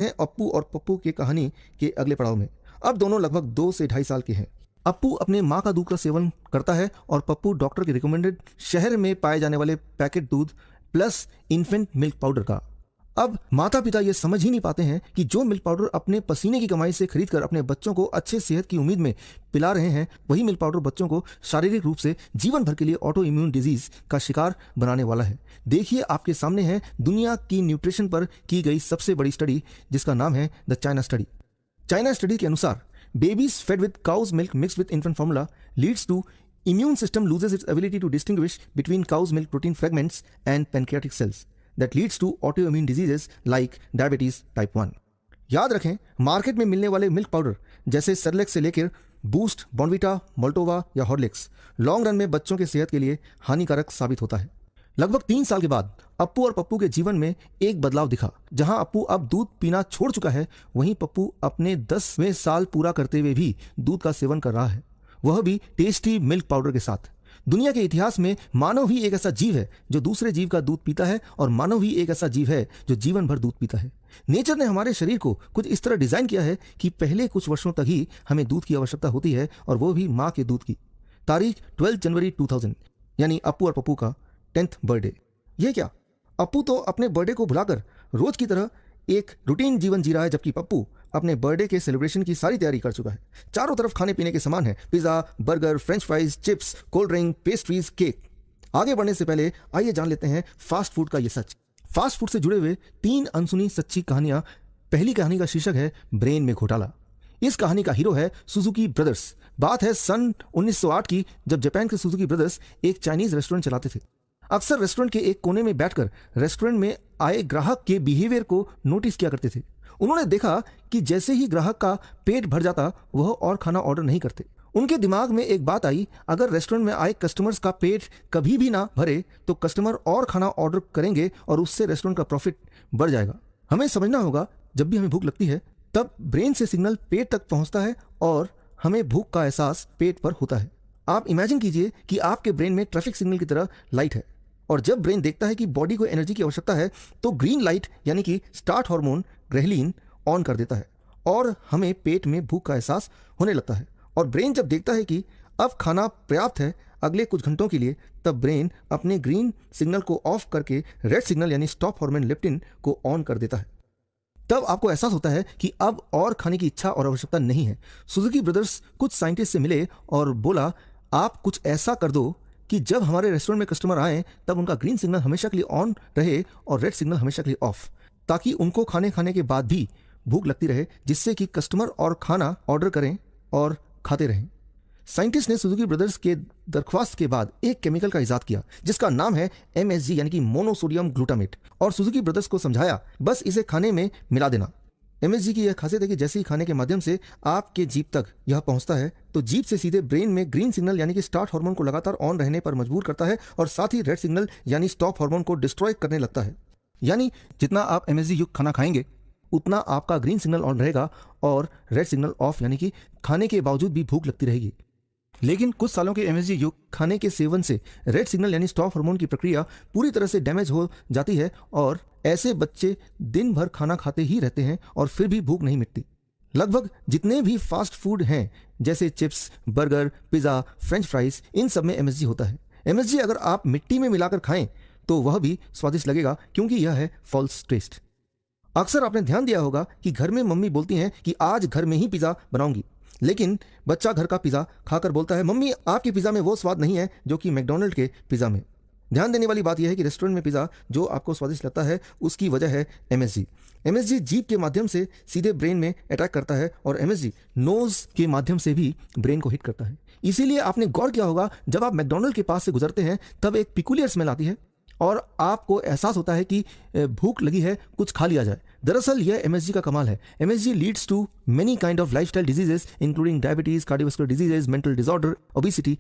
हैं अप्पू और पप्पू की कहानी के अगले पड़ाव में। अब दोनों लगभग 2 से ढाई साल के हैं। अप्पू अपने माँ का दूध का सेवन करता है और पप्पू डॉक्टर के रिकमेंडेड शहर में पाए जाने वाले पैकेट दूध प्लस इन्फेंट मिल्क पाउडर का। अब माता पिता ये समझ ही नहीं पाते हैं कि जो मिल्क पाउडर अपने पसीने की कमाई से खरीदकर अपने बच्चों को अच्छे सेहत की उम्मीद में पिला रहे हैं, वही मिल्क पाउडर बच्चों को शारीरिक रूप से जीवन भर के लिए ऑटो इम्यून डिजीज का शिकार बनाने वाला है। देखिए, आपके सामने है दुनिया की न्यूट्रिशन पर की गई सबसे बड़ी स्टडी, जिसका नाम है the China study. China study के अनुसार babies fed with cow's milk mixed with infant formula leads to immune system loses its ability to distinguish between cow's milk protein fragments and pancreatic cells that leads to autoimmune diseases like diabetes type 1। याद रखें, market में मिलने वाले milk powder जैसे Cerelac से लेकर boost, Bournvita, Maltova या Horlicks long run में बच्चों के सेहत के लिए हानिकारक साबित होता है। लगभग 3 साल के बाद अप्पू और पप्पू के जीवन में एक बदलाव दिखा। जहां अप्पू अब दूध पीना छोड़ चुका है, वहीं पप्पू अपने 10वें साल पूरा करते हुए भी दूध का सेवन कर रहा है, वह भी टेस्टी मिल्क पाउडर के साथ। दुनिया के इतिहास में मानव ही एक ऐसा जीव है जो दूसरे जीव का दूध पीता है, और मानव ही एक ऐसा जीव है जो जीवन भर दूध पीता है। नेचर ने हमारे शरीर को कुछ इस तरह डिजाइन किया है कि पहले कुछ वर्षों तक ही हमें दूध की आवश्यकता होती है, और वो भी माँ के दूध की। तारीख 12 जनवरी 2000, यानी अप्पू और पप्पू का 10th बर्थडे। ये क्या, अप्पू तो अपने बर्थडे को भुलाकर रोज की तरह एक रूटीन जीवन जी रहा है, जबकि पप्पू अपने बर्थडे के सेलिब्रेशन की सारी तैयारी कर चुका है। चारों तरफ खाने पीने के सामान है, pizza, burger, French fries, chips, cold drink, pastries, cake. आगे बढ़ने से पहले आइए जान लेते हैं फास्ट फूड का ये सच। फास्ट फूड से जुड़े हुए 3 अनसुनी सच्ची कहानियां। पहली कहानी का शीर्षक है ब्रेन में घोटाला। इस कहानी का हीरो है सुजुकी ब्रदर्स। बात है सन 1908 की, जब जापान के सुजुकी ब्रदर्स एक चाइनीज रेस्टोरेंट चलाते थे। अक्सर रेस्टोरेंट के एक कोने में बैठकर रेस्टोरेंट में आए ग्राहक के बिहेवियर को नोटिस किया करते थे। उन्होंने देखा कि जैसे ही ग्राहक का पेट भर जाता, वह और खाना ऑर्डर नहीं करते। उनके दिमाग में एक बात आई, अगर रेस्टोरेंट में आए कस्टमर्स का पेट कभी भी ना भरे तो कस्टमर और खाना ऑर्डर करेंगे और उससे रेस्टोरेंट का प्रॉफिट बढ़ जाएगा। हमें समझना होगा, जब भी हमें भूख लगती है तब ब्रेन से सिग्नल पेट तक पहुंचता है और हमें भूख का एहसास पेट पर होता है। आप इमेजिन कीजिए कि आपके ब्रेन में ट्रैफिक सिग्नल की तरह लाइट है, और जब ब्रेन देखता है कि बॉडी को एनर्जी की आवश्यकता है तो ग्रीन लाइट यानी कि स्टार्ट हार्मोन ग्रेलिन ऑन कर देता है और हमें पेट में भूख का एहसास होने लगता है। और ब्रेन जब देखता है कि अब खाना पर्याप्त है अगले कुछ घंटों के लिए, तब ब्रेन अपने ग्रीन सिग्नल को ऑफ करके रेड सिग्नल यानी स्टॉप हार्मोन लेप्टिन को ऑन कर देता है। तब आपको एहसास होता है कि अब और खाने की इच्छा और आवश्यकता नहीं है। सुजुकी ब्रदर्स कुछ साइंटिस्ट से मिले और बोला, आप कुछ ऐसा कर दो कि जब हमारे रेस्टोरेंट में कस्टमर आए तब उनका ग्रीन सिग्नल हमेशा के लिए ऑन रहे और रेड सिग्नल हमेशा के लिए ऑफ, ताकि उनको खाने के बाद भी भूख लगती रहे, जिससे कि कस्टमर और खाना ऑर्डर करें और खाते रहें। साइंटिस्ट ने सुजुकी ब्रदर्स के दरख्वास्त के बाद एक केमिकल का इजाद किया जिसका नाम है MSG यानी कि मोनोसोडियम ग्लूटामेट, और सुजुकी ब्रदर्स को समझाया बस इसे खाने में मिला देना। MSG की यह खासियत है कि जैसे ही खाने के माध्यम से आपके जीभ तक यह पहुंचता है तो जीभ से सीधे ब्रेन में ग्रीन सिग्नल यानी कि स्टार्ट हार्मोन को लगातार ऑन रहने पर मजबूर करता है, और साथ ही रेड सिग्नल यानी स्टॉप हार्मोन को डिस्ट्रॉय करने लगता है। यानी जितना आप MSG युक्त खाना खाएंगे उतना आपका ग्रीन सिग्नल ऑन रहेगा और रेड सिग्नल ऑफ, यानी कि खाने के बावजूद भी भूख लगती रहेगी। लेकिन कुछ सालों के MSG युक्त खाने के सेवन से रेड सिग्नल यानी स्टॉप हार्मोन की प्रक्रिया पूरी तरह से डैमेज हो जाती है, और ऐसे बच्चे दिन भर खाना खाते ही रहते हैं और फिर भी भूख नहीं मिटती। लगभग जितने भी फास्ट फूड हैं जैसे chips, burger, pizza, French fries, इन सब में MSG होता है। MSG अगर आप मिट्टी में मिलाकर खाएं तो वह भी स्वादिष्ट लगेगा, क्योंकि यह है फॉल्स टेस्ट। अक्सर आपने ध्यान दिया होगा कि घर में मम्मी बोलती हैं कि आज घर में ही पिज़्ज़ा बनाऊंगी, लेकिन बच्चा घर का पिज़्ज़ा खाकर बोलता है, मम्मी आपके पिज़्ज़ा में वो स्वाद नहीं है जो कि मैकडॉनल्ड के पिज़्ज़ा में। ध्यान देने वाली बात यह है कि रेस्टोरेंट में पिज़्ज़ा जो आपको स्वादिष्ट लगता है उसकी वजह है MSG। MSG जीभ के माध्यम से सीधे ब्रेन में अटैक करता है, और MSG नोज के माध्यम से भी ब्रेन को हिट करता है। इसीलिए आपने गौर किया होगा, जब आप मैकडॉनल्ड के पास से गुजरते हैं तब एक पिकुलियर स्मेल आती है और आपको एहसास होता है कि भूख लगी है, कुछ खा लिया जाए। दरअसल यह MSG का कमाल है। MSG leads to many kind of lifestyle diseases including diabetes, cardiovascular diseases, mental disorder, obesity